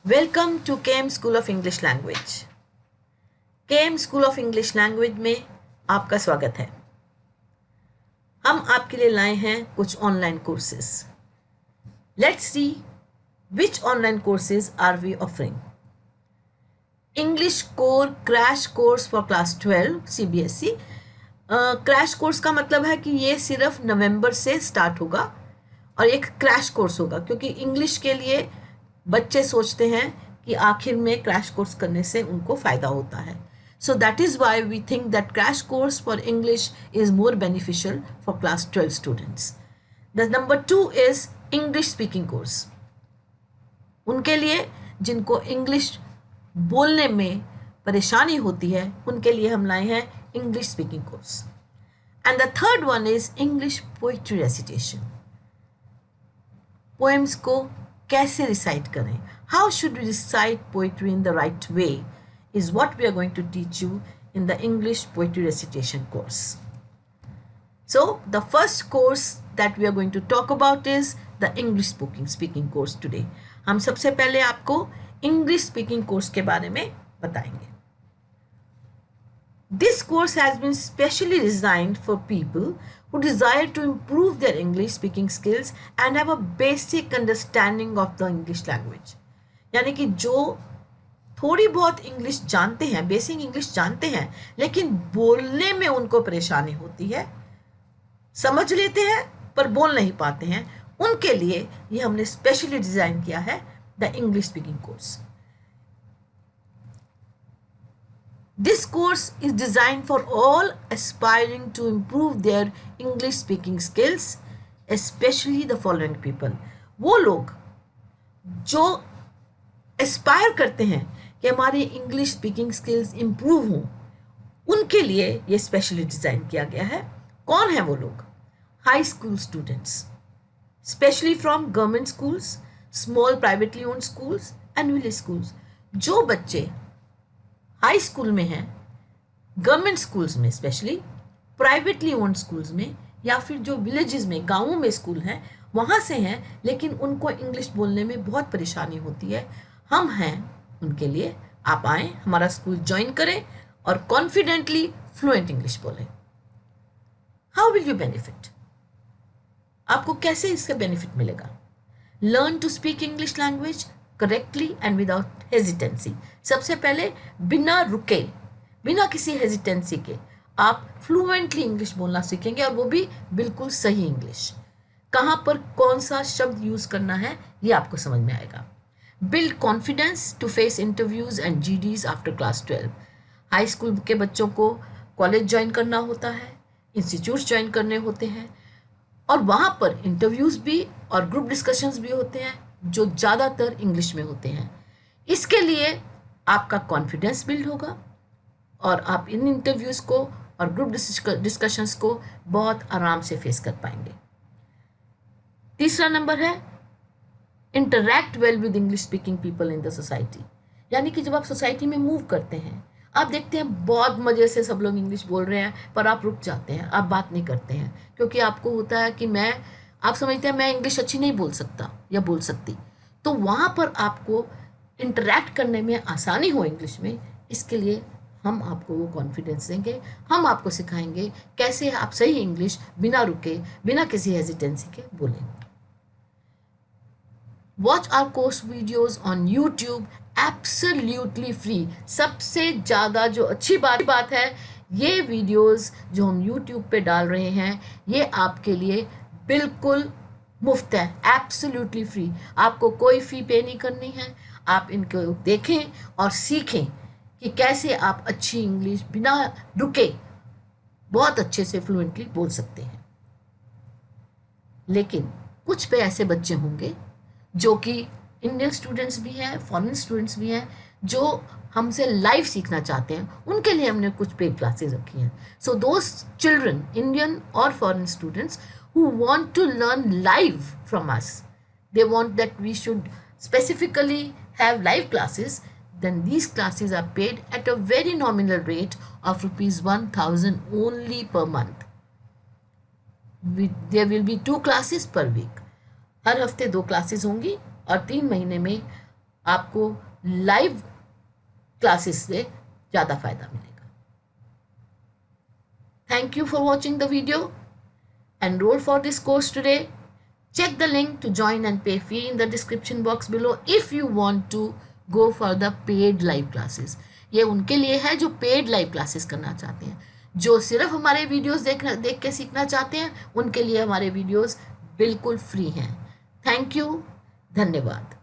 Welcome to KM school of English language. KM school of English language में आपका स्वागत है। हम आपके लिए लाए हैं कुछ online courses. Let's see which online courses are we offering. English core crash course for class 12 CBSE. Crash course का मतलब है कि ये सिर्फ नवंबर से स्टार्ट होगा और एक क्रैश कोर्स होगा, क्योंकि इंग्लिश के लिए बच्चे सोचते हैं कि आखिर में क्रैश कोर्स करने से उनको फ़ायदा होता है। So that is why we think that crash course for English is more beneficial for class 12 students. The number 2 is English speaking course. उनके लिए जिनको इंग्लिश बोलने में परेशानी होती है उनके लिए हम लाए हैं English speaking course. And the third one is English poetry recitation. Poems को कैसे रिसाइट करें, how should we recite poetry in the right way is what we are going to teach you in the English poetry recitation course. So the first course that we are going to talk about is the English speaking course today. हम सबसे पहले आपको English speaking course के बारे में बताएंगे. This course has been specially designed for people who desire to improve their English speaking skills and have a basic understanding of the English language. यानी कि जो थोड़ी बहुत इंग्लिश जानते हैं, बेसिक इंग्लिश जानते हैं, लेकिन बोलने में उनको परेशानी होती है, समझ लेते हैं पर बोल नहीं पाते हैं, उनके लिए ये हमने स्पेशली डिज़ाइन किया है the English speaking course. This course is design for all aspiring to improve their English speaking skills, specially the following people. वो लोग जो एस्पायर करते हैं कि हमारी इंग्लिश स्पीकिंग स्किल्स इम्प्रूव हों, उनके लिए ये स्पेशली डिज़ाइन किया गया है। कौन है वो लोग? High school students, specially from government schools, small privately owned schools and village schools. जो बच्चे हाई स्कूल में हैं, गवर्नमेंट स्कूल्स में, स्पेशली प्राइवेटली ओन्ड स्कूल्स में, या फिर जो विलेजेस में, गाँवों में स्कूल हैं, वहाँ से हैं, लेकिन उनको इंग्लिश बोलने में बहुत परेशानी होती है, हम हैं उनके लिए। आप आएँ, हमारा स्कूल ज्वाइन करें और कॉन्फिडेंटली फ्लुएंट इंग्लिश बोलें। How will you benefit? आपको कैसे इसका बेनिफिट मिलेगा? Learn to speak English language correctly and without hesitancy. सबसे पहले बिना रुके, बिना किसी हेजिटेंसी के आप फ्लुएंटली इंग्लिश बोलना सीखेंगे, और वो भी बिल्कुल सही इंग्लिश। कहाँ पर कौन सा शब्द यूज़ करना है ये आपको समझ में आएगा। Build confidence to face interviews and GDs after class 12। High school के बच्चों को कॉलेज ज्वाइन करना होता है, इंस्टीट्यूट्स ज्वाइन करने होते हैं, और वहाँ पर इंटरव्यूज़ भी और ग्रुप डिस्कशंस भी होते हैं जो ज़्यादातर इंग्लिश में होते हैं। इसके लिए आपका कॉन्फिडेंस बिल्ड होगा और आप इन इंटरव्यूज़ को और ग्रुप डिस्कशंस को बहुत आराम से फेस कर पाएंगे। तीसरा नंबर है interact well with English speaking people in the society. यानी कि जब आप सोसाइटी में मूव करते हैं, आप देखते हैं बहुत मज़े से सब लोग इंग्लिश बोल रहे हैं, पर आप रुक जाते हैं, आप बात नहीं करते हैं, क्योंकि आपको होता है कि आप समझते हैं मैं इंग्लिश अच्छी नहीं बोल सकता या बोल सकती। तो वहाँ पर आपको इंटरैक्ट करने में आसानी हो इंग्लिश में, इसके लिए हम आपको वो कॉन्फिडेंस देंगे। हम आपको सिखाएंगे कैसे आप सही इंग्लिश बिना रुके, बिना किसी हेजिटेंसी के बोलें। Watch our course videos on YouTube absolutely free। सबसे ज़्यादा जो अच्छी बात है, ये वीडियोस जो हम YouTube पे डाल रहे हैं ये आपके लिए बिल्कुल मुफ्त है, एब्सोल्युटली फ्री। आपको कोई फ़ी पे नहीं करनी है। आप इनको देखें और सीखें कि कैसे आप अच्छी इंग्लिश बिना रुके बहुत अच्छे से फ्लुएंटली बोल सकते हैं। लेकिन कुछ पे ऐसे बच्चे होंगे जो कि इंडियन स्टूडेंट्स भी हैं, फॉरेन स्टूडेंट्स भी हैं, जो हमसे लाइव सीखना चाहते हैं, उनके लिए हमने कुछ पेड क्लासेस रखी हैं। सो दोज चिल्ड्रन, इंडियन और foreign students who want to learn live from us, they want that we should specifically have live classes, then these classes are paid at a very nominal rate of ₹1000 only per month. There will be 2 classes per week. हर हफ्ते 2 classes होंगी और 3 महीने में आपको live classes से ज़्यादा फायदा मिलेगा। Thank you for watching the video. Enroll for this course today. Check the link to join and pay fee in the description box below if you want to go for the paid live classes. ये उनके लिए है जो paid live classes करना चाहते हैं। जो सिर्फ हमारे वीडियोस देख के सीखना चाहते हैं उनके लिए हमारे वीडियोस बिल्कुल फ्री हैं। थैंक यू, धन्यवाद।